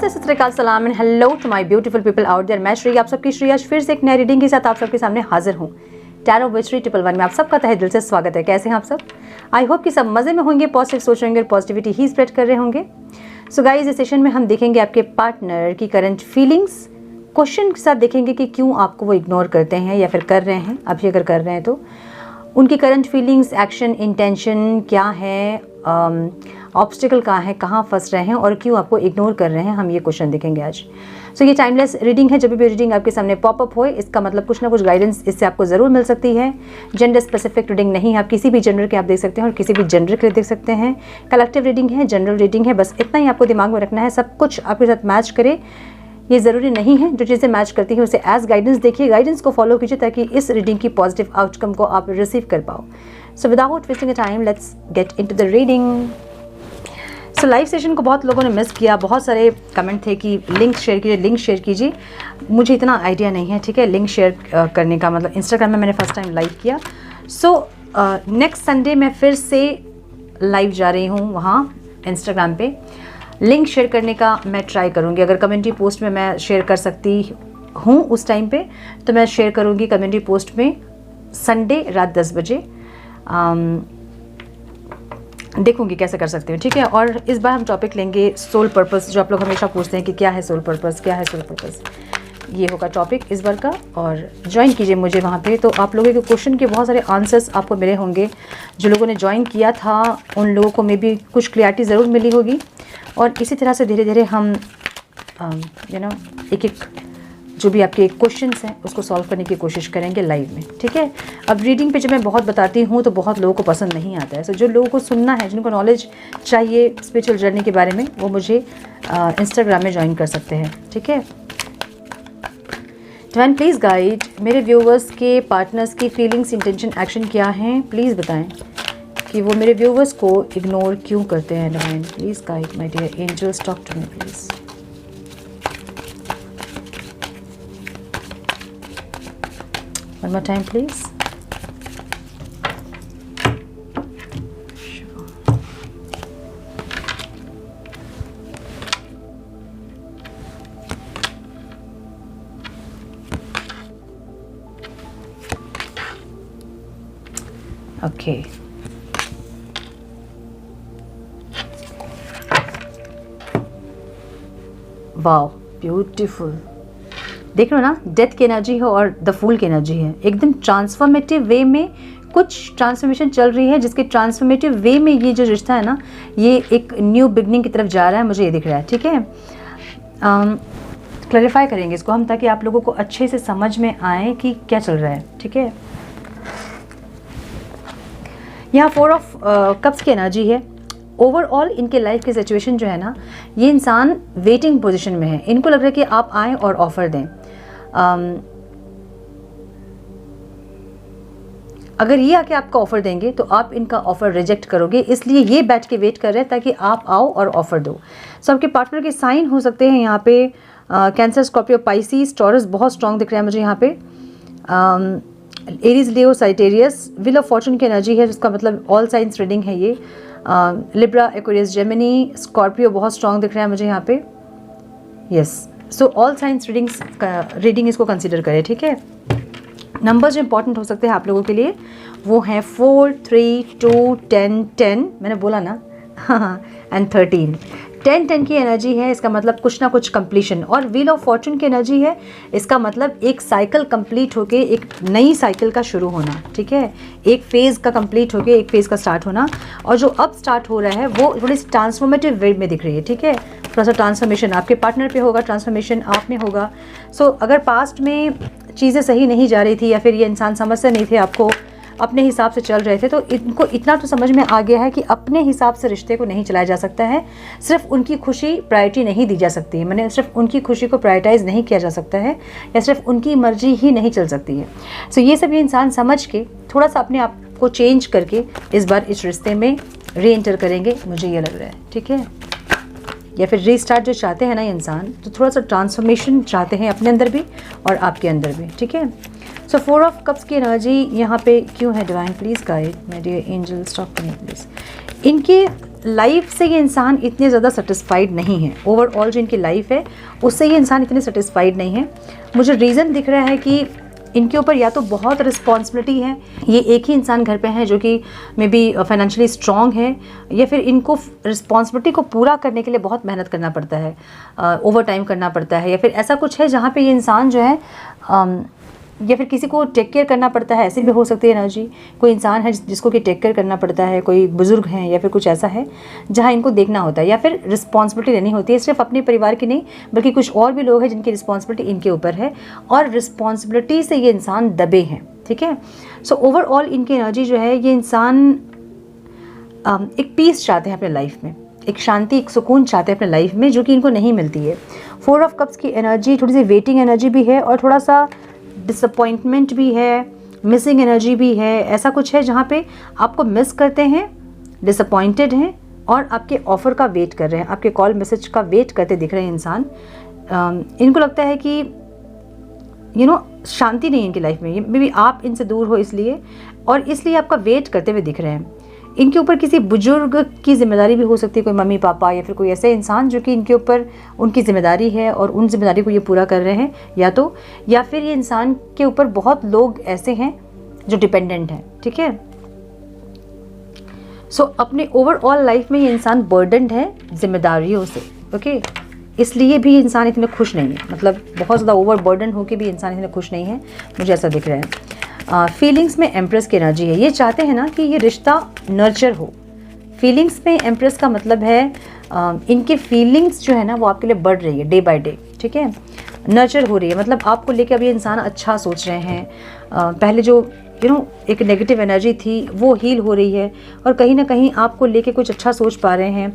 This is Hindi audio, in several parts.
नमस्ते, सत श्री अकाल, सलाम and hello to my beautiful people out there. मैं श्री आप सबकी श्री आज फिर से एक नई रीडिंग के साथ आप सबके सामने हाजिर हूँ। टैरो विद श्री 111 में आप सबका तहे दिल से स्वागत है। कैसे हैं आप सब? आई होप कि सब मजे में होंगे, पॉजिटिव सोच रहे होंगे और पॉजिटिविटी ही स्प्रेड कर रहे होंगे। सो गाइस, इस सेशन में हम देखेंगे आपके पार्टनर की करंट फीलिंग्स, क्वेश्चन के साथ देखेंगे कि क्यों आपको वो इग्नोर करते हैं या फिर कर रहे हैं। अभी अगर कर रहे हैं तो उनकी करंट फीलिंग्स, एक्शन, इंटेंशन क्या है, ऑब्स्टिकल कहाँ है, कहाँ फंस रहे हैं और क्यों आपको इग्नोर कर रहे हैं, हम ये क्वेश्चन देखेंगे आज। सो ये टाइमलेस रीडिंग है। जब भी रीडिंग आपके सामने पॉपअप होए, इसका मतलब कुछ ना कुछ गाइडेंस इससे आपको ज़रूर मिल सकती है। जेंडर स्पेसिफिक रीडिंग नहीं है, आप किसी भी जेंडर के आप देख सकते हैं और किसी भी जेंडर के लिए देख सकते हैं। कलेक्टिव रीडिंग है, जनरल रीडिंग है, बस इतना ही आपको दिमाग में रखना है। सब कुछ आपके साथ मैच करे ये ज़रूरी नहीं है। जो चीज़ें मैच करती हैं उसे एज गाइडेंस देखिए, गाइडेंस को फॉलो कीजिए ताकि इस रीडिंग की पॉजिटिव आउटकम को आप रिसीव कर पाओ। So without wasting a time, let's get into the reading. So live session को बहुत लोगों ने मिस किया, बहुत सारे कमेंट थे कि लिंक शेयर कीजिए, लिंक शेयर कीजिए। मुझे इतना आइडिया नहीं है, ठीक है, लिंक शेयर करने का। मतलब इंस्टाग्राम में मैंने फर्स्ट टाइम लाइव किया। सो नेक्स्ट संडे मैं फिर से लाइव जा रही हूँ वहाँ इंस्टाग्राम पे। लिंक शेयर करने का मैं ट्राई करूँगी। अगर कम्युनिटी पोस्ट में मैं शेयर कर सकती हूँ उस टाइम पे तो मैं शेयर करूँगी कम्युनिटी पोस्ट में संडे रात 10 बजे। देखूंगी कैसे कर सकते हैं, ठीक है। और इस बार हम टॉपिक लेंगे सोल पर्पस, जो आप लोग हमेशा पूछते हैं कि क्या है सोल पर्पस, क्या है सोल पर्पस। ये होगा टॉपिक इस बार का। और ज्वाइन कीजिए मुझे वहाँ पे, तो आप लोगों के क्वेश्चन के बहुत सारे आंसर्स आपको मिले होंगे। जो लोगों ने ज्वाइन किया था उन लोगों को मे बी कुछ क्लियरिटी ज़रूर मिली होगी। और इसी तरह से धीरे धीरे हम एक एक जो भी आपके क्वेश्चंस हैं उसको सॉल्व करने की कोशिश करेंगे लाइव में, ठीक है। अब रीडिंग पे जब मैं बहुत बताती हूँ तो बहुत लोगों को पसंद नहीं आता है। सो जो लोगों को सुनना है, जिनको नॉलेज चाहिए स्पिरिचुअल जर्नी के बारे में, वो मुझे इंस्टाग्राम में ज्वाइन कर सकते हैं, ठीक है। डिवाइन प्लीज़ गाइड मेरे व्यूवर्स के पार्टनर्स की फीलिंग्स, इंटेंशन, एक्शन क्या हैं, प्लीज़ बताएं कि वो मेरे व्यूवर्स को इग्नोर क्यों करते हैं। Divine please guide my dear angels, talk to me please. One more time, please. Sure. Okay. Wow, beautiful. देख लो ना, डेथ की एनर्जी है और द फूल की एनर्जी है। एकदम ट्रांसफॉर्मेटिव वे में कुछ ट्रांसफॉर्मेशन चल रही है, जिसके ट्रांसफॉर्मेटिव वे में ये जो रिश्ता है ना, ये एक न्यू बिगनिंग की तरफ जा रहा है, मुझे ये दिख रहा है, ठीक है। क्लैरिफाई करेंगे इसको हम ताकि आप लोगों को अच्छे से समझ में आए कि क्या चल रहा है, ठीक है। यहाँ 4 ऑफ कप्स की एनर्जी है। ओवरऑल इनके लाइफ की सिचुएशन जो है ना, ये इंसान वेटिंग पोजीशन में है। इनको लग रहा है कि आप आएँ और ऑफ़र दें। अगर ये आके आपका ऑफ़र देंगे तो आप इनका ऑफ़र रिजेक्ट करोगे, इसलिए ये बैठ के वेट कर रहे हैं ताकि आप आओ और ऑफ़र दो। सो आपके पार्टनर के साइन हो सकते हैं यहाँ पे कैंसर, स्कॉर्पियो, पाइसिस, टॉरस बहुत स्ट्रॉन्ग दिख रहा है मुझे यहाँ पे। Aries, Leo, Sagittarius, wheel of Fortune की एनर्जी है, जिसका मतलब ऑल साइंस रीडिंग है ये। लिब्रा, एक्वेरियस, जेमिनी, स्कॉर्पियो बहुत स्ट्रॉन्ग दिख रहा है मुझे यहाँ पे। Yes, so all science reading इसको कंसीडर करें, ठीक है। नंबर्स जो इंपॉर्टेंट हो सकते हैं आप लोगों के लिए वो हैं 4, 3, 2, 10, मैंने बोला ना, एंड 13। 10 की एनर्जी है, इसका मतलब कुछ ना कुछ कंप्लीशन। और व्हील ऑफ फॉर्चून की एनर्जी है, इसका मतलब एक साइकिल कंप्लीट होके एक नई साइकिल का शुरू होना, ठीक है। एक फेज़ का कंप्लीट होके एक फेज़ का स्टार्ट होना। और जो अब स्टार्ट हो रहा है वो थोड़ी सी ट्रांसफॉर्मेटिव वे में दिख रही है, ठीक है। थोड़ा सा ट्रांसफॉर्मेशन आपके पार्टनर पे होगा, ट्रांसफॉर्मेशन आप में होगा। सो अगर पास्ट में चीज़ें सही नहीं जा रही थी या फिर ये इंसान समझते नहीं थे आपको, अपने हिसाब से चल रहे थे, तो इनको इतना तो समझ में आ गया है कि अपने हिसाब से रिश्ते को नहीं चलाया जा सकता है। सिर्फ उनकी खुशी प्रायोरिटी नहीं दी जा सकती है, मैंने सिर्फ उनकी खुशी को प्रायोरिटाइज़ नहीं किया जा सकता है, या सिर्फ उनकी मर्जी ही नहीं चल सकती है। सो ये सब ये इंसान समझ के थोड़ा सा अपने आप को चेंज करके इस बार इस रिश्ते में री एंटर करेंगे, मुझे ये लग रहा है, ठीक है। या फिर रीस्टार्ट जो चाहते हैं ना इंसान, तो थोड़ा सा ट्रांसफॉर्मेशन चाहते हैं अपने अंदर भी और आपके अंदर भी, ठीक है। सो 4 ऑफ कप्स की एनर्जी यहाँ पे क्यों है? Divine please guide my dear angels, talk to me please. इनके लाइफ से ये इंसान इतने ज़्यादा सेटिस्फाइड नहीं है। ओवरऑल जो इनकी लाइफ है उससे ये इंसान इतने सेटिस्फाइड नहीं है। मुझे रीज़न दिख रहा है कि इनके ऊपर या तो बहुत रिस्पॉन्सिबिलिटी है, ये एक ही इंसान घर पे है जो कि मे बी फाइनेंशियली स्ट्रॉन्ग है, या फिर इनको रिस्पॉन्सिबिलिटी को पूरा करने के लिए बहुत मेहनत करना पड़ता है, ओवर टाइम करना पड़ता है, या फिर ऐसा कुछ है जहाँ पे ये इंसान जो है या फिर किसी को टेक केयर करना पड़ता है। ऐसी भी हो सकती है एनर्जी, कोई इंसान है जिसको कि टेक केयर करना पड़ता है, कोई बुजुर्ग हैं या फिर कुछ ऐसा है जहाँ इनको देखना होता है या फिर रिस्पॉन्सिबिलिटी लेनी होती है। सिर्फ अपने परिवार की नहीं बल्कि कुछ और भी लोग हैं जिनकी रिस्पॉन्सिबिलिटी इनके ऊपर है और रिस्पॉन्सिबिलिटी से ये इंसान दबे हैं। ठीक है, सो ओवरऑल इनकी एनर्जी जो है, ये इंसान एक पीस चाहते हैं अपने लाइफ में, एक शांति, एक सुकून चाहते हैं अपने लाइफ में, जो कि इनको नहीं मिलती है। 4 ऑफ कप्स की एनर्जी थोड़ी सी वेटिंग एनर्जी भी है और थोड़ा सा डिसअपॉइंटमेंट भी है, मिसिंग एनर्जी भी है। ऐसा कुछ है जहाँ पे आपको मिस करते हैं, डिसअपॉइंटेड हैं और आपके ऑफ़र का वेट कर रहे हैं, आपके कॉल मैसेज का वेट करते दिख रहे हैं इंसान। इनको लगता है कि शांति नहीं है इनकी लाइफ में, मे बी आप इनसे दूर हो इसलिए, और इसलिए आपका वेट करते हुए दिख रहे हैं। इनके ऊपर किसी बुजुर्ग की जिम्मेदारी भी हो सकती है, कोई मम्मी पापा या फिर कोई ऐसे इंसान जो कि इनके ऊपर उनकी जिम्मेदारी है और उन जिम्मेदारी को ये पूरा कर रहे हैं, या फिर ये इंसान के ऊपर बहुत लोग ऐसे हैं जो डिपेंडेंट हैं। ठीक है, सो अपने ओवरऑल लाइफ में ये इंसान बर्डनड है जिम्मेदारियों से। ओके, इसलिए भी इंसान इतने खुश नहीं है, मतलब बहुत ज़्यादा ओवर बर्डन होकर भी इंसान इतने खुश नहीं है, मुझे ऐसा दिख रहा है। फीलिंग्स में एम्प्रेस की एनर्जी है। ये चाहते हैं ना कि ये रिश्ता नर्चर हो। फीलिंग्स में एम्प्रेस का मतलब है इनके फीलिंग्स जो है ना वो आपके लिए बढ़ रही है डे बाय डे। ठीक है, नर्चर हो रही है, मतलब आपको लेके अभी इंसान अच्छा सोच रहे हैं। पहले जो एक नेगेटिव एनर्जी थी वो हील हो रही है और कहीं ना कहीं आपको लेके कुछ अच्छा सोच पा रहे हैं,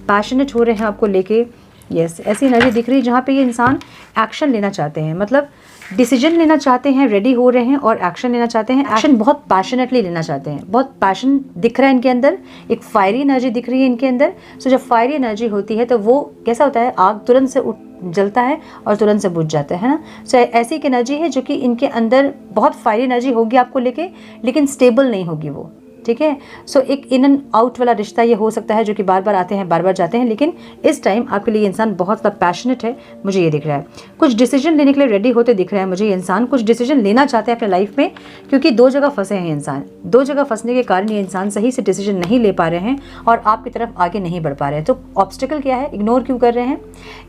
पैशनेट हो रहे हैं आपको लेके। यस, ऐसी एनर्जी दिख रही है जहाँ पे ये इंसान एक्शन लेना चाहते हैं, मतलब डिसीजन लेना चाहते हैं, रेडी हो रहे हैं और एक्शन लेना चाहते हैं। एक्शन बहुत पैशनेटली लेना चाहते हैं, बहुत पैशन दिख रहा है इनके अंदर, एक फायरी एनर्जी दिख रही है इनके अंदर। सो जब फायरी एनर्जी होती है तो वो कैसा होता है, आग तुरंत से जलता है और तुरंत से बुझ जाता है ना। सो ऐसी एक एनर्जी है जो कि इनके अंदर बहुत फायरी एनर्जी होगी आपको लेके, लेकिन स्टेबल नहीं होगी वो। ठीक है, सो एक इन एंड आउट वाला रिश्ता ये हो सकता है जो कि बार बार आते हैं बार बार जाते हैं, लेकिन इस टाइम आपके लिए इंसान बहुत ज़्यादा पैशनेट है, मुझे ये दिख रहा है। कुछ डिसीजन लेने के लिए रेडी होते दिख रहा है मुझे ये इंसान, कुछ डिसीजन लेना चाहते हैं अपने लाइफ में, क्योंकि 2 जगह फंसे हैं इंसान। 2 जगह फंसने के कारण ये इंसान सही से डिसीजन नहीं ले पा रहे हैं और आपकी तरफ आगे नहीं बढ़ पा रहे हैं। तो ऑब्स्टिकल क्या है, इग्नोर क्यों कर रहे हैं?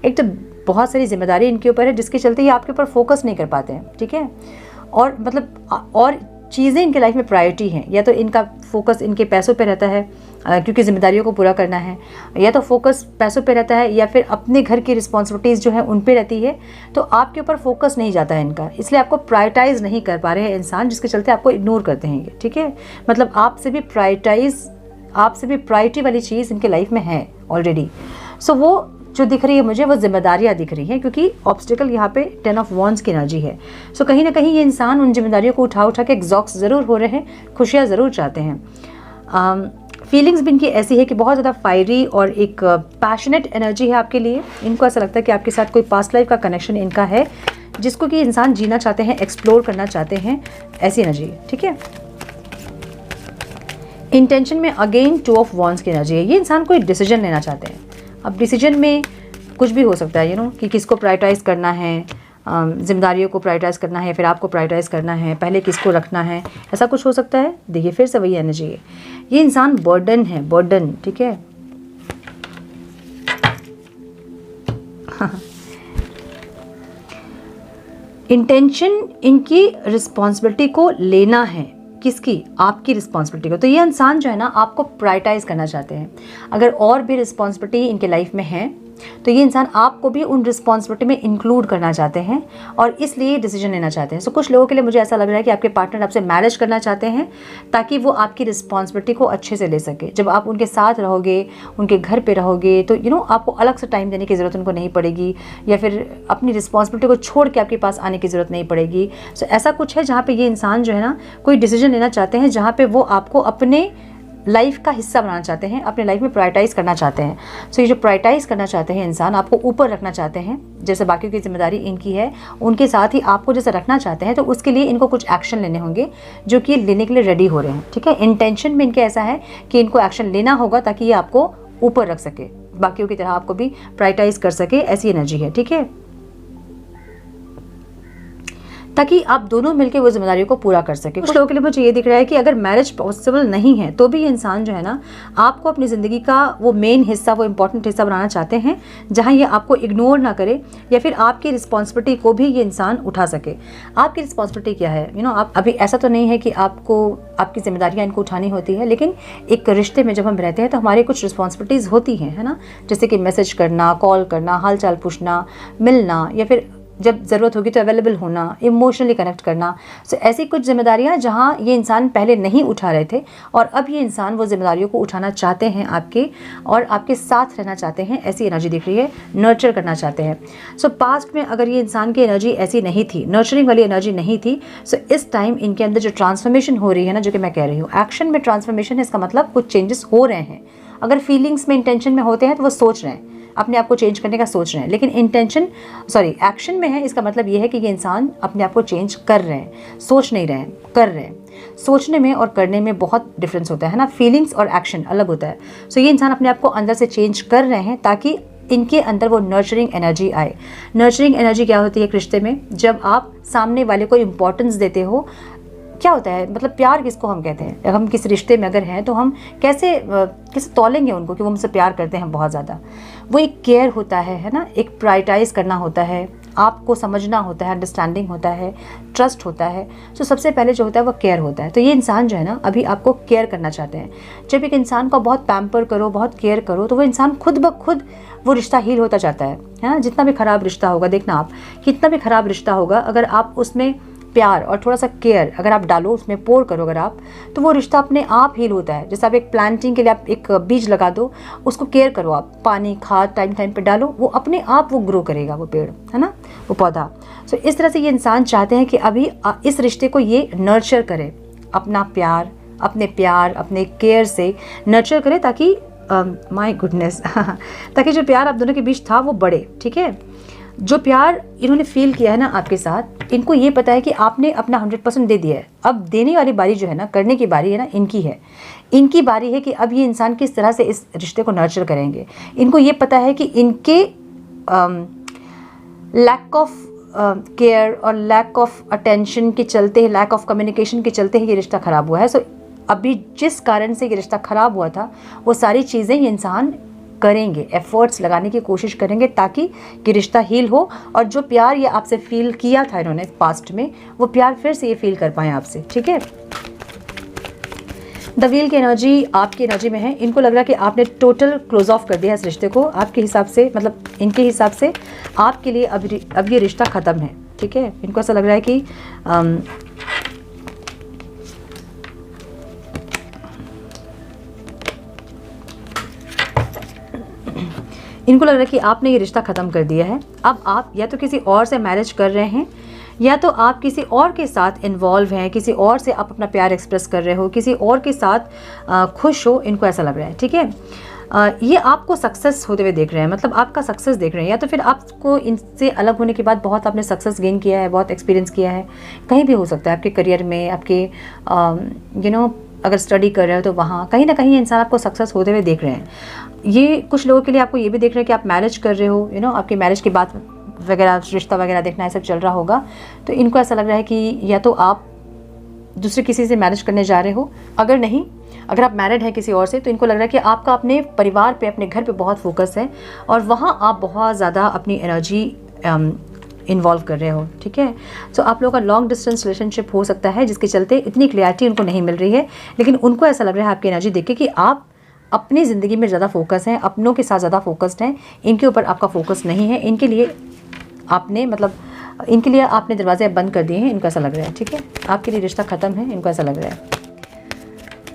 एक तो बहुत सारी जिम्मेदारी इनके ऊपर है जिसके चलते ये आपके ऊपर फोकस नहीं कर पाते हैं। ठीक है, और मतलब और चीज़ें इनके लाइफ में प्रायोरिटी हैं, या तो इनका फोकस इनके पैसों पे रहता है क्योंकि जिम्मेदारियों को पूरा करना है, या तो फोकस पैसों पे रहता है, या फिर अपने घर की रिस्पॉन्सिबिलिटीज़ जो है उन पे रहती है। तो आपके ऊपर फोकस नहीं जाता है इनका, इसलिए आपको प्रायोरिटाइज नहीं कर पा रहे हैं इंसान, जिसके चलते आपको इग्नोर करते हैं ये। ठीक है, मतलब आपसे भी प्रायोरिटी वाली चीज़ इनके लाइफ में है ऑलरेडी। सो वो जो दिख रही है मुझे वो जिम्मेदारियाँ दिख रही हैं, क्योंकि ऑब्स्टिकल यहाँ पे 10 ऑफ वॉन्ड्स की एनर्जी है। सो कहीं ना कहीं ये इंसान उन जिम्मेदारियों को उठा के एग्जॉस्ट ज़रूर हो रहे हैं, खुशियाँ ज़रूर चाहते हैं। फीलिंग्स भी इनकी ऐसी है कि बहुत ज़्यादा फायरी और एक पैशनेट एनर्जी है आपके लिए। इनको ऐसा लगता है कि आपके साथ कोई पास्ट लाइफ का कनेक्शन इनका है जिसको कि इंसान जीना चाहते हैं, एक्सप्लोर करना चाहते हैं, ऐसी एनर्जी। ठीक है, इंटेंशन में अगेन 2 ऑफ वॉन्ड्स की एनर्जी है। ये इंसान कोई डिसीजन लेना चाहते हैं। अब डिसीजन में कुछ भी हो सकता है, कि किसको प्रायोरिटाइज करना है, जिम्मेदारियों को प्रायोरिटाइज करना है, फिर आपको प्रायोरिटाइज करना है, पहले किसको रखना है, ऐसा कुछ हो सकता है। देखिए फिर से वही एनर्जी है, ये इंसान बर्डन है, बर्डन। ठीक है, इंटेंशन इनकी रिस्पॉन्सिबिलिटी को लेना है। किसकी? आपकी रिस्पॉन्सिबिलिटी को। तो ये इंसान जो है ना आपको प्रायोरिटाइज करना चाहते हैं। अगर और भी रिस्पॉन्सिबिलिटी इनके लाइफ में है तो ये इंसान आपको भी उन रिस्पॉन्सिबिलिटी में इंक्लूड करना चाहते हैं और इसलिए डिसीजन लेना चाहते हैं। सो कुछ लोगों के लिए मुझे ऐसा लग रहा है कि आपके पार्टनर आपसे मैरिज करना चाहते हैं ताकि वो आपकी रिस्पॉन्सिबिलिटी को अच्छे से ले सके। जब आप उनके साथ रहोगे, उनके घर पे रहोगे, तो आपको अलग से टाइम देने की ज़रूरत उनको नहीं पड़ेगी, या फिर अपनी रिस्पॉन्सिबिलिटी को छोड़ के आपके पास आने की ज़रूरत नहीं पड़ेगी। सो ऐसा कुछ है जहाँ पर ये इंसान जो है ना कोई डिसीजन लेना चाहते हैं जहाँ पर वो आपको अपने लाइफ का हिस्सा बनाना चाहते हैं, अपने लाइफ में प्रायोरिटाइज करना चाहते हैं। सो ये जो प्रायोरिटाइज करना चाहते हैं इंसान, आपको ऊपर रखना चाहते हैं, जैसे बाकियों की जिम्मेदारी इनकी है उनके साथ ही आपको जैसे रखना चाहते हैं, तो उसके लिए इनको कुछ एक्शन लेने होंगे जो कि लेने के लिए रेडी हो रहे हैं। ठीक है, इंटेंशन में इनके ऐसा है कि इनको एक्शन लेना होगा ताकि ये आपको ऊपर रख सके, बाकियों की तरह आपको भी प्रायोरिटाइज कर सके, ऐसी एनर्जी है। ठीक है, ताकि आप दोनों मिलकर वो जिम्मेदारियों को पूरा कर सके। कुछ लोगों के लिए मुझे ये दिख रहा है कि अगर मैरिज पॉसिबल नहीं है तो भी ये इंसान जो है ना आपको अपनी ज़िंदगी का वो मेन हिस्सा, वो इम्पोर्टेंट हिस्सा बनाना चाहते हैं, जहाँ ये आपको इग्नोर ना करे या फिर आपकी रिस्पॉन्सिबिलिटी को भी ये इंसान उठा सके। आपकी रिस्पॉन्सिबिलिटी क्या है? आप अभी ऐसा तो नहीं है कि आपको आपकी जिम्मेदारियाँ इनको उठानी होती है, लेकिन एक रिश्ते में जब हम रहते हैं तो हमारी कुछ रिस्पॉन्सिबिलिटीज़ होती हैं, है ना, जैसे कि मैसेज करना, कॉल करना, हाल चाल पूछना, मिलना, या फिर जब ज़रूरत होगी तो अवेलेबल होना, इमोशनली कनेक्ट करना। सो ऐसी कुछ जिम्मेदारियां जहां ये इंसान पहले नहीं उठा रहे थे और अब ये इंसान वो जिम्मेदारियों को उठाना चाहते हैं आपके, और आपके साथ रहना चाहते हैं, ऐसी एनर्जी दिख रही है, नर्चर करना चाहते हैं। सो पास्ट में अगर ये इंसान की एनर्जी ऐसी नहीं थी, नर्चरिंग वाली एनर्जी नहीं थी, सो इस टाइम इनके अंदर जो ट्रांसफॉर्मेशन हो रही है ना, जो कि मैं कह रही हूँ एक्शन में ट्रांसफॉर्मेशन है, इसका मतलब कुछ चेंजेस हो रहे हैं। अगर फीलिंग्स में, इंटेंशन में होते हैं तो वो सोच रहे हैं, अपने आप को चेंज करने का सोच रहे हैं, लेकिन एक्शन में है, इसका मतलब ये है कि ये इंसान अपने आप को चेंज कर रहे हैं, सोच नहीं रहे हैं, कर रहे हैं। सोचने में और करने में बहुत डिफरेंस होता है ना, फीलिंग्स और एक्शन अलग होता है। सो ये इंसान अपने आप को अंदर से चेंज कर रहे हैं ताकि इनके अंदर वो नर्चरिंग एनर्जी आए। नर्चरिंग एनर्जी क्या होती है एक रिश्ते में? जब आप सामने वाले को इम्पोर्टेंस देते हो। क्या होता है, मतलब प्यार किसको हम कहते हैं? हम किसी रिश्ते में अगर हैं तो हम कैसे तौलेंगे उनको कि वो हमसे प्यार करते हैं बहुत ज़्यादा? वो एक केयर होता है ना, एक प्रायोरिटाइज करना होता है, आपको समझना होता है, अंडरस्टैंडिंग होता है, ट्रस्ट होता है। तो सबसे पहले जो होता है वो केयर होता है। तो ये इंसान जो है ना अभी आपको केयर करना चाहते हैं। जब एक इंसान को बहुत पैम्पर करो, बहुत केयर करो, तो वो इंसान खुद ब खुद वो रिश्ता हील होता जाता है ना। जितना भी ख़राब रिश्ता होगा, देखना आप, कितना भी ख़राब रिश्ता होगा, अगर आप उसमें प्यार और थोड़ा सा केयर अगर आप डालो, उसमें पोर करो अगर आप, तो वो रिश्ता अपने आप हील होता है। जैसे आप एक प्लांटिंग के लिए आप एक बीज लगा दो, उसको केयर करो, आप पानी खाद टाइम टाइम पे डालो, वो अपने आप वो ग्रो करेगा, वो पेड़, है ना, वो पौधा। सो इस तरह से ये इंसान चाहते हैं कि अभी इस रिश्ते को ये नर्चर करे, अपना प्यार, अपने केयर से नर्चर करे, ताकि माय गुडनेस ताकि जो प्यार आप दोनों के बीच था वो बढ़े। ठीक है, जो प्यार इन्होंने फील किया है ना आपके साथ, इनको ये पता है कि आपने अपना 100% दे दिया है। अब देने वाली बारी जो है ना, करने की बारी है ना, इनकी है। इनकी बारी है कि अब ये इंसान किस तरह से इस रिश्ते को नर्चर करेंगे। इनको ये पता है कि इनके लैक ऑफ केयर और लैक ऑफ अटेंशन के चलते, लैक ऑफ कम्युनिकेशन के चलते ही ये रिश्ता ख़राब हुआ है। सो अभी जिस कारण से ये रिश्ता ख़राब हुआ था, वो सारी चीज़ें ये इंसान करेंगे, एफर्ट्स लगाने की कोशिश करेंगे ताकि ये रिश्ता हील हो, और जो प्यार ये आपसे फील किया था इन्होंने पास्ट में, वो प्यार फिर से ये फील कर पाएँ आपसे। ठीक है, द व्हील की एनर्जी आपकी एनर्जी में है। इनको लग रहा है कि आपने टोटल क्लोज ऑफ कर दिया इस रिश्ते को। आपके हिसाब से, मतलब इनके हिसाब से आपके लिए अब ये रिश्ता ख़त्म है। ठीक है, इनको ऐसा लग रहा है कि इनको लग रहा है कि आपने ये रिश्ता ख़त्म कर दिया है। अब आप या तो किसी और से मैरिज कर रहे हैं, या तो आप किसी और के साथ इन्वॉल्व हैं, किसी और से आप अपना प्यार एक्सप्रेस कर रहे हो, किसी और के साथ खुश हो, इनको ऐसा लग रहा है। ठीक है, ये आपको सक्सेस होते हुए देख रहे हैं, मतलब आपका सक्सेस देख रहे हैं, या तो फिर आपको इनसे अलग होने के बाद बहुत आपने सक्सेस गेन किया है, बहुत एक्सपीरियंस किया है, कहीं भी हो सकता है, आपके करियर में, आपके अगर स्टडी कर रहे हो तो वहाँ कहीं ना कहीं इंसान आपको सक्सेस होते हुए देख रहे हैं। ये कुछ लोगों के लिए आपको ये भी देख रहे हैं कि आप मैरिज कर रहे हो, आपकी मैरिज के बाद वगैरह रिश्ता वगैरह देखना, ये सब चल रहा होगा। तो इनको ऐसा लग रहा है कि या तो आप दूसरे किसी से मैरिज करने जा रहे हो, अगर आप मैरिड हैं किसी और से, तो इनको लग रहा है कि आपका अपने परिवार पे, अपने घर पे बहुत फोकस है, और वहाँ आप बहुत ज़्यादा अपनी एनर्जी इन्वॉल्व कर रहे हो। ठीक है, तो आप लोगों का लॉन्ग डिस्टेंस रिलेशनशिप हो सकता है, जिसके चलते इतनी क्लियरिटी उनको नहीं मिल रही है, लेकिन उनको ऐसा लग रहा है आपकी एनर्जी देख के कि आप अपनी ज़िंदगी में ज़्यादा फोकस हैं, अपनों के साथ ज़्यादा फोकस्ड हैं, इनके ऊपर आपका फोकस नहीं है। इनके लिए आपने दरवाजे बंद कर दिए हैं, इनको ऐसा लग रहा है। ठीक है, आपके लिए रिश्ता ख़त्म है, इनको ऐसा लग रहा है।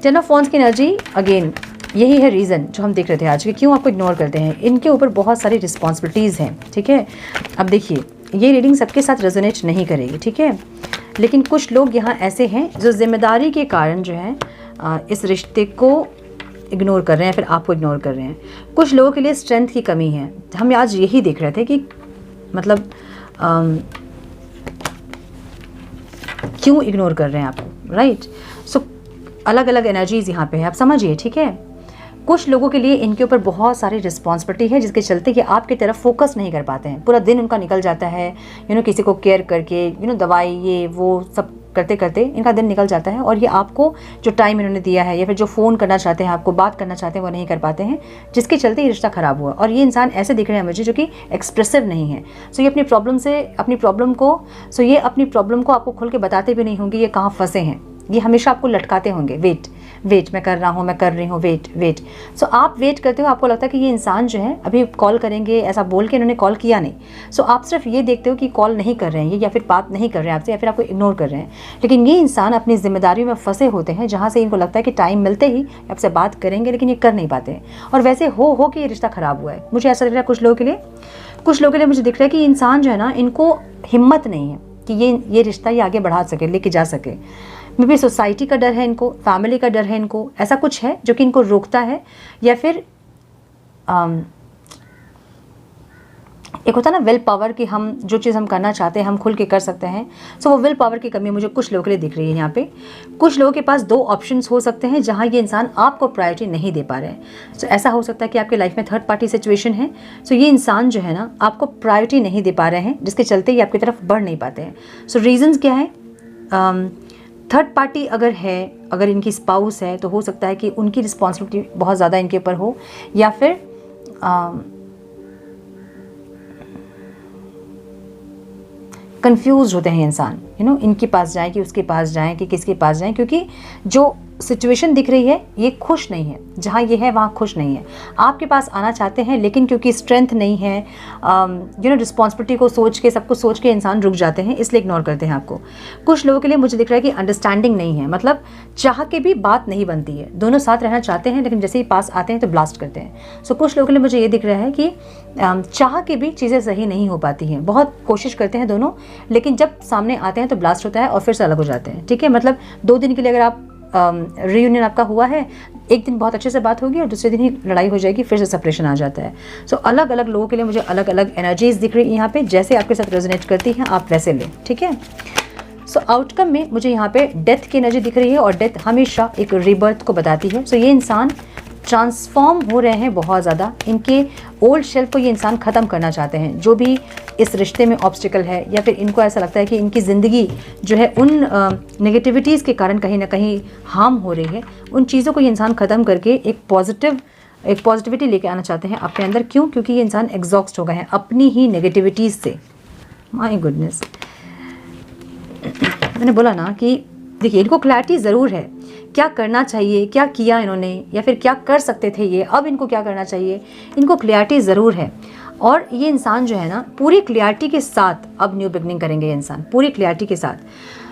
10 ऑफ वांड्स की एनर्जी, अगेन यही है रीज़न जो हम देख रहे थे आज कि क्यों आपको इग्नोर करते हैं। इनके ऊपर बहुत सारी रिस्पॉन्सिबिलिटीज़ हैं। ठीक है, अब देखिए, ये रीडिंग सबके साथ रेजोनेट नहीं करेगी। ठीक है, लेकिन कुछ लोग यहाँ ऐसे हैं जो जिम्मेदारी के कारण जो है इस रिश्ते को इग्नोर कर रहे हैं, फिर आपको इग्नोर कर रहे हैं। कुछ लोगों के लिए स्ट्रेंथ की कमी है। हम आज यही देख रहे थे कि मतलब क्यों इग्नोर कर रहे हैं आपको, राइट। सो अलग अलग एनर्जीज़ यहाँ पे है, आप समझिए। ठीक है, कुछ लोगों के लिए इनके ऊपर बहुत सारी रिस्पॉन्सिबिलिटी है, जिसके चलते ये आपकी तरफ फोकस नहीं कर पाते हैं। पूरा दिन उनका निकल जाता है किसी को केयर करके, दवाई ये वो सब करते करते इनका दिन निकल जाता है, और ये आपको जो टाइम इन्होंने दिया है या फिर जो फ़ोन करना चाहते हैं, आपको बात करना चाहते हैं, वो नहीं कर पाते हैं, जिसके चलते ये रिश्ता ख़राब हुआ। और ये इंसान ऐसे दिख रहे हैं मुझे जो कि एक्सप्रेसिव नहीं है। सो ये अपनी प्रॉब्लम को आपको खुल के बताते भी नहीं होंगे ये कहाँ फंसे हैं। ये हमेशा आपको लटकाते होंगे, वेट मैं कर रहा हूँ, मैं कर रही हूँ, वेट। सो आप वेट करते हो, आपको लगता है कि ये इंसान जो है अभी कॉल करेंगे, ऐसा बोल के इन्होंने कॉल किया नहीं। सो आप सिर्फ ये देखते हो कि कॉल नहीं कर रहे हैं ये, या फिर बात नहीं कर रहे हैं आपसे, या फिर आपको इग्नोर कर रहे हैं। लेकिन ये इंसान अपनी जिम्मेदारियों में फंसे होते हैं, जहाँ से इनको लगता है कि टाइम मिलते ही आपसे बात करेंगे, लेकिन ये कर नहीं पाते हैं। और वैसे हो कि ये रिश्ता ख़राब हुआ है। मुझे ऐसा लग रहा है कुछ लोगों के लिए मुझे दिख रहा है कि इंसान जो है ना, इनको हिम्मत नहीं है कि ये रिश्ता ये आगे बढ़ा सके, लेके जा सके। मे बी सोसाइटी का डर है इनको, फैमिली का डर है इनको, ऐसा कुछ है जो कि इनको रोकता है। या फिर एक होता है ना विल पावर, कि हम जो चीज़ हम करना चाहते हैं हम खुल के कर सकते हैं। सो वो विल पावर की कमी मुझे कुछ लोगों के लिए दिख रही है यहाँ पे। कुछ लोगों के पास 2 ऑप्शंस हो सकते हैं जहाँ ये इंसान आपको प्रायोरिटी नहीं दे पा रहे हैं। सो ऐसा हो सकता है कि आपके लाइफ में थर्ड पार्टी सिचुएशन है। सो ये इंसान जो है ना आपको प्रायोरिटी नहीं दे पा रहे हैं, जिसके चलते ये आपकी तरफ बढ़ नहीं पाते हैं। सो रीजंस क्या है? थर्ड पार्टी अगर इनकी स्पाउस है, तो हो सकता है कि उनकी रिस्पॉन्सिबिलिटी बहुत ज़्यादा इनके ऊपर हो, या फिर कंफ्यूज होते हैं इंसान, इनके पास जाएं कि उसके पास जाएं कि किसके पास जाएं, क्योंकि जो सिचुएशन दिख रही है ये खुश नहीं है। जहाँ ये है वहाँ खुश नहीं है। आपके पास आना चाहते हैं, लेकिन क्योंकि स्ट्रेंथ नहीं है, रिस्पॉन्सिबिलिटी को सोच के, सब कुछ सोच के इंसान रुक जाते हैं, इसलिए इग्नोर करते हैं आपको। कुछ लोगों के लिए मुझे दिख रहा है कि अंडरस्टैंडिंग नहीं है, मतलब चाह के भी बात नहीं बनती है। दोनों साथ रहना चाहते हैं, लेकिन जैसे ही पास आते हैं तो ब्लास्ट करते हैं। सो कुछ लोगों के लिए मुझे ये दिख रहा है कि चाह के भी चीज़ें सही नहीं हो पाती हैं। बहुत कोशिश करते हैं दोनों, लेकिन जब सामने आते हैं तो ब्लास्ट होता है और फिर से अलग हो जाते हैं। ठीक है, मतलब 2 दिन के लिए अगर आप रियूनियन आपका हुआ है, एक दिन बहुत अच्छे से बात होगी और दूसरे दिन ही लड़ाई हो जाएगी, फिर से सेपरेशन आ जाता है। सो अलग अलग लोगों के लिए मुझे अलग अलग एनर्जीज दिख रही है यहाँ पे, जैसे आपके साथ रेजोनेट करती हैं आप वैसे लें। ठीक है, सो आउटकम में मुझे यहाँ पे डेथ की एनर्जी दिख रही है, और डेथ हमेशा एक रीबर्थ को बताती है। सो ये इंसान ट्रांसफॉर्म हो रहे हैं बहुत ज़्यादा। इनके ओल्ड शेल्फ को ये इंसान ख़त्म करना चाहते हैं, जो भी इस रिश्ते में ऑब्स्टिकल है, या फिर इनको ऐसा लगता है कि इनकी ज़िंदगी जो है उन नेगेटिविटीज़ के कारण कहीं ना कहीं हार्म हो रही है, उन चीज़ों को ये इंसान ख़त्म करके एक पॉजिटिविटी लेके आना चाहते हैं अपने अंदर। क्यों? क्योंकि ये इंसान एग्जॉस्ट हो गए हैं अपनी ही नेगेटिविटीज़ से। माय गुडनेस, मैंने बोला ना कि देखिए, इनको क्लैरिटी ज़रूर है क्या करना चाहिए, क्या किया इन्होंने, या फिर क्या कर सकते थे ये, अब इनको क्या करना चाहिए, इनको क्लैरिटी ज़रूर है। और ये इंसान जो है ना पूरी क्लैरिटी के साथ अब न्यू बिगनिंग करेंगे। ये इंसान पूरी क्लैरिटी के साथ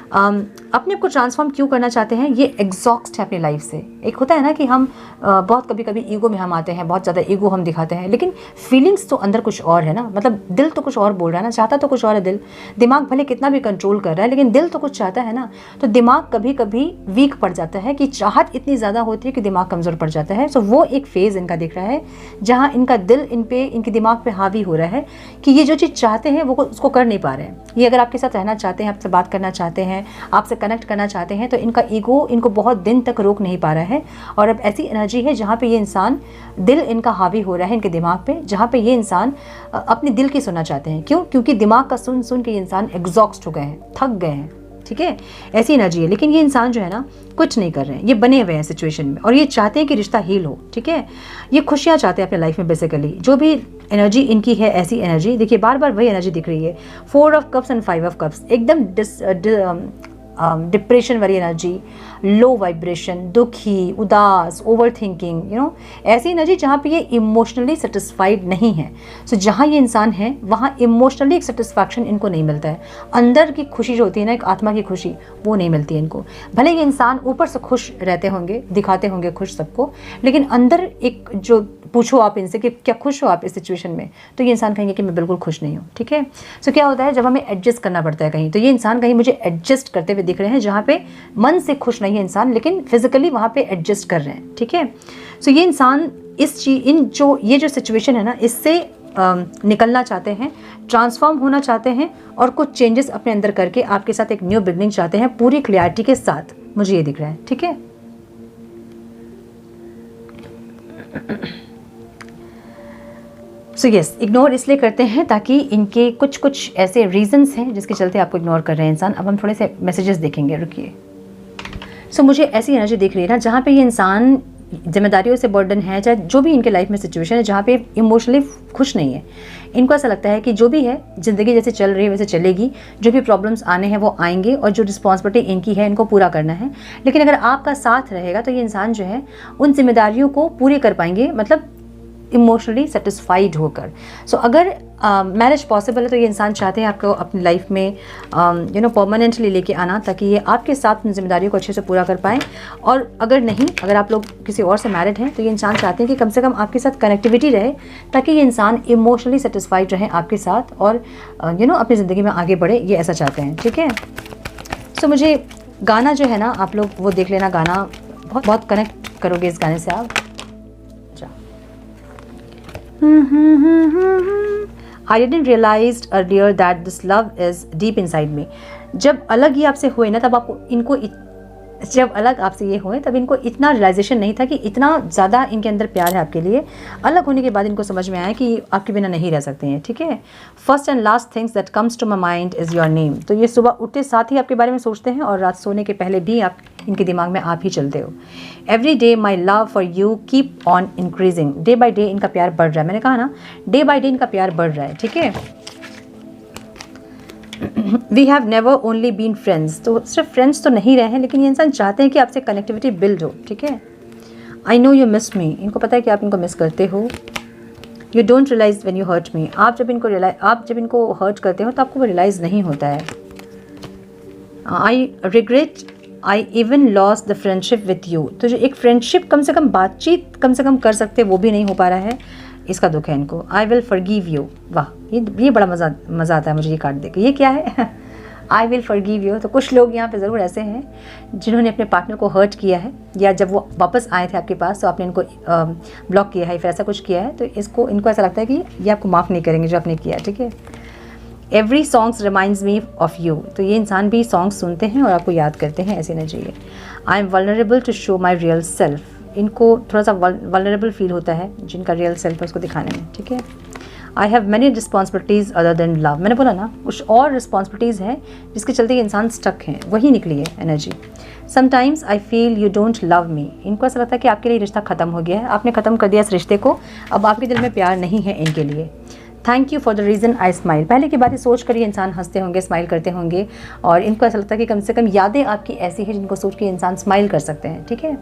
अपने आप को ट्रांसफॉर्म क्यों करना चाहते हैं? ये एग्जॉस्ट है अपनी लाइफ से। एक होता है ना कि हम बहुत कभी ईगो में हम आते हैं, बहुत ज़्यादा ईगो हम दिखाते हैं, लेकिन फीलिंग्स तो अंदर कुछ और है ना। मतलब दिल तो कुछ और बोल रहा है ना, चाहता तो कुछ और है दिमाग भले कितना भी कंट्रोल कर रहा है, लेकिन दिल तो कुछ चाहता है ना। तो दिमाग कभी कभी वीक पड़ जाता है, कि चाहत इतनी ज़्यादा होती है कि दिमाग कमज़ोर पड़ जाता है। सो वो एक फेज़ इनका दिख रहा है जहाँ इनका दिल इनके दिमाग पर हावी हो रहा है कि ये जो चीज़ चाहते हैं वो उसको कर नहीं पा रहे हैं। ये अगर आपके साथ रहना चाहते हैं, आपसे बात करना चाहते हैं, आपसे कनेक्ट करना चाहते हैं, तो इनका ईगो इनको बहुत दिन तक रोक नहीं पा रहा है। और अब ऐसी एनर्जी है जहाँ पे ये इंसान, दिल इनका हावी हो रहा है इनके दिमाग पे, जहाँ पे ये इंसान अपने दिल की सुनना चाहते हैं। क्यों? क्योंकि दिमाग का सुन सुन के ये इंसान एग्जॉस्ट हो गए हैं, थक गए हैं। ठीक है, ऐसी एनर्जी है। लेकिन ये इंसान जो है ना कुछ नहीं कर रहे हैं, ये बने हुए हैं सिचुएशन में, और ये चाहते हैं कि रिश्ता हील हो। ठीक है, ये खुशियाँ चाहते हैं अपने लाइफ में। बेसिकली जो भी एनर्जी इनकी है, ऐसी एनर्जी देखिए, बार बार वही एनर्जी दिख रही है। 4 of cups and 5 of cups, एकदम डिप्रेशन वाली एनर्जी, लो वाइब्रेशन, दुखी, उदास, ओवर थिंकिंग, ऐसी एनर्जी जहाँ पे ये इमोशनली सेटिस्फाइड नहीं है। सो जहाँ ये इंसान है वहाँ इमोशनली एक सेटिस्फैक्शन इनको नहीं मिलता है। अंदर की खुशी जो होती है ना, एक आत्मा की खुशी, वो नहीं मिलती है इनको। भले ये इंसान ऊपर से खुश रहते होंगे, दिखाते होंगे खुश सबको, लेकिन अंदर एक, जो पूछो आप इनसे कि क्या खुश हो आप इस सिचुएशन में, तो ये इंसान कहेंगे कि मैं बिल्कुल खुश नहीं हूँ। ठीक है, सो क्या होता है जब हमें एडजस्ट करना पड़ता है कहीं, तो ये इंसान कहीं मुझे एडजस्ट करते हुए दिख रहे हैं, जहाँ पे मन से खुश नहीं है इंसान, लेकिन फिजिकली वहाँ पे एडजस्ट कर रहे हैं। ठीक है, सो ये इंसान ये जो सिचुएशन है ना, इससे निकलना चाहते हैं, ट्रांसफॉर्म होना चाहते हैं, और कुछ चेंजेस अपने अंदर करके आपके साथ एक न्यू बिगनिंग चाहते हैं पूरी क्लैरिटी के साथ। मुझे ये दिख रहा है। ठीक है, सो यस, इग्नोर इसलिए करते हैं ताकि इनके कुछ कुछ ऐसे रीजंस हैं जिसके चलते आपको इग्नोर कर रहे हैं इंसान। अब हम थोड़े से मैसेजेस देखेंगे, रुकिए। सो मुझे ऐसी एनर्जी दिख रही है ना जहाँ पे ये इंसान जिम्मेदारियों से बर्डन है, चाहे जो भी इनके लाइफ में सिचुएशन है जहाँ पे इमोशनली खुश नहीं है। इनको ऐसा लगता है कि जो भी है ज़िंदगी जैसे चल रही है वैसे चलेगी, जो भी प्रॉब्लम्स आने हैं वो आएंगे और जो रिस्पॉन्सिबिलिटी इनकी है इनको पूरा करना है। लेकिन अगर आपका साथ रहेगा तो ये इंसान जो है उन जिम्मेदारियों को पूरी कर पाएंगे, मतलब इमोशनली सेटिस्फाइड होकर। सो अगर मैरिज पॉसिबल है तो ये इंसान चाहते हैं आपको अपनी लाइफ में परमानेंटली लेके आना, ताकि ये आपके साथ उन जिम्मेदारियों को अच्छे से पूरा कर पाएँ। और अगर नहीं, अगर आप लोग किसी और से मैरिड हैं तो ये इंसान चाहते हैं कि कम से कम आपके साथ कनेक्टिविटी रहे, ताकि ये इंसान इमोशनली सेटिस्फाइड रहे आपके साथ और अपनी ज़िंदगी में आगे बढ़े, ये ऐसा चाहते हैं। ठीक है। सो मुझे गाना जो है ना, आप लोग वो देख लेना, गाना बहुत बहुत कनेक्ट करोगे इस गाने से आप। I didn't realize earlier that this love is deep inside me. जब अलग ही आपसे हुए ना, तब आपको इनको जब अलग आपसे ये हुए तब इनको इतना रियलाइजेशन नहीं था कि इतना ज़्यादा इनके अंदर प्यार है आपके लिए। अलग होने के बाद इनको समझ में आया कि आपके बिना नहीं रह सकते हैं। ठीक है। First and last things that comes to my mind is your name. तो ये सुबह उठते साथ ही आपके बारे में सोचते हैं और रात सोने के पहले भी आप इनके दिमाग में आप ही चलते हो। Every day my love for you keep on increasing. Day by day इनका प्यार बढ़ रहा है। मैंने कहा ना, डे बाई डे इनका प्यार बढ़ रहा है। ठीक है। We have never only been friends. तो सिर्फ फ्रेंड्स तो नहीं रहे हैं, लेकिन ये इंसान चाहते हैं कि आपसे कनेक्टिविटी बिल्ड हो। ठीक है। I know you miss me. इनको पता है कि आप इनको मिस करते हो। You don't realize when you hurt me. आप जब इनको हर्ट करते हो तो आपको वो रियलाइज़ नहीं होता है। I regret I even lost the friendship with you. तो जो एक फ्रेंडशिप, कम से कम बातचीत कम से कम कर सकते, वो भी नहीं हो पा रहा है, इसका दुख है इनको। I will forgive you. वाह, ये बड़ा मज़ा आता है मुझे ये कार्ड देकर। ये क्या है? I will forgive you. तो कुछ लोग यहाँ पे ज़रूर ऐसे हैं जिन्होंने अपने पार्टनर को हर्ट किया है, या जब वो वापस आए थे आपके पास तो आपने इनको ब्लॉक किया है, फिर ऐसा कुछ किया है, तो इनको ऐसा लगता है कि ये आपको माफ़ नहीं करेंगे जो आपने किया। ठीक है। Every songs reminds me of you. तो ये इंसान भी सॉन्ग्स सुनते हैं और आपको याद करते हैं, ऐसे नहीं चाहिए। I am vulnerable to show my real self. इनको थोड़ा सा वल्नरेबल फील होता है जिनका रियल सेल्फ है उसको दिखाने में। ठीक है। I have many responsibilities other than love. मैंने बोला ना, कुछ और रिस्पॉन्सिबिलिटीज़ हैं जिसके चलते ये इंसान स्टक हैं, वही निकली है energy. Sometimes I feel you don't love me. इनको ऐसा लगता है कि आपके लिए रिश्ता ख़त्म हो गया है, आपने ख़त्म कर दिया इस रिश्ते को, अब आपके दिल में प्यार नहीं है इनके लिए। Thank you for the reason I smile. पहले की बातें सोच कर ये इंसान हंसते होंगे, स्माइल करते होंगे, और इनको ऐसा लगता है कि कम से कम यादें आपकी ऐसी हैं जिनको सोच के इंसान स्माइल कर सकते हैं। ठीक है।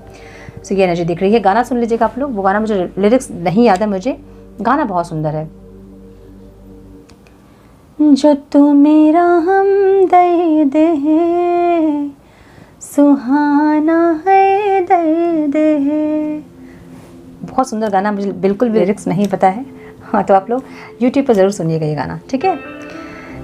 सो ये एनर्जी दिख रही है। गाना सुन लीजिएगा आप लोग। वो गाना मुझे लिरिक्स नहीं याद है, मुझे गाना बहुत सुंदर है। जो तू मेरा हमदर्द है, सुहाना है दर्द है। बहुत सुंदर गाना, मुझे बिल्कुल भी लिरिक्स नहीं पता है। हाँ, तो आप लोग YouTube पर ज़रूर सुनिएगा ये गाना। ठीक है।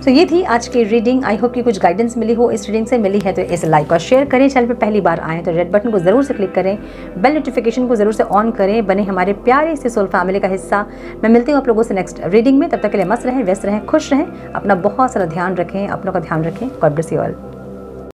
तो ये थी आज की रीडिंग। आई होप कि कुछ गाइडेंस मिली हो इस रीडिंग से। मिली है तो इसे लाइक और शेयर करें। चैनल पे पहली बार आएँ तो रेड बटन को ज़रूर से क्लिक करें, बेल नोटिफिकेशन को ज़रूर से ऑन करें, बने हमारे प्यारे से सोल फैमिली का हिस्सा। मैं मिलती हूँ आप लोगों से नेक्स्ट रीडिंग में। तब तक के लिए मस्त रहें, व्यस्त रहें, खुश रहें, अपना बहुत सारा ध्यान रखें, अपनों का ध्यान रखें। God bless you all.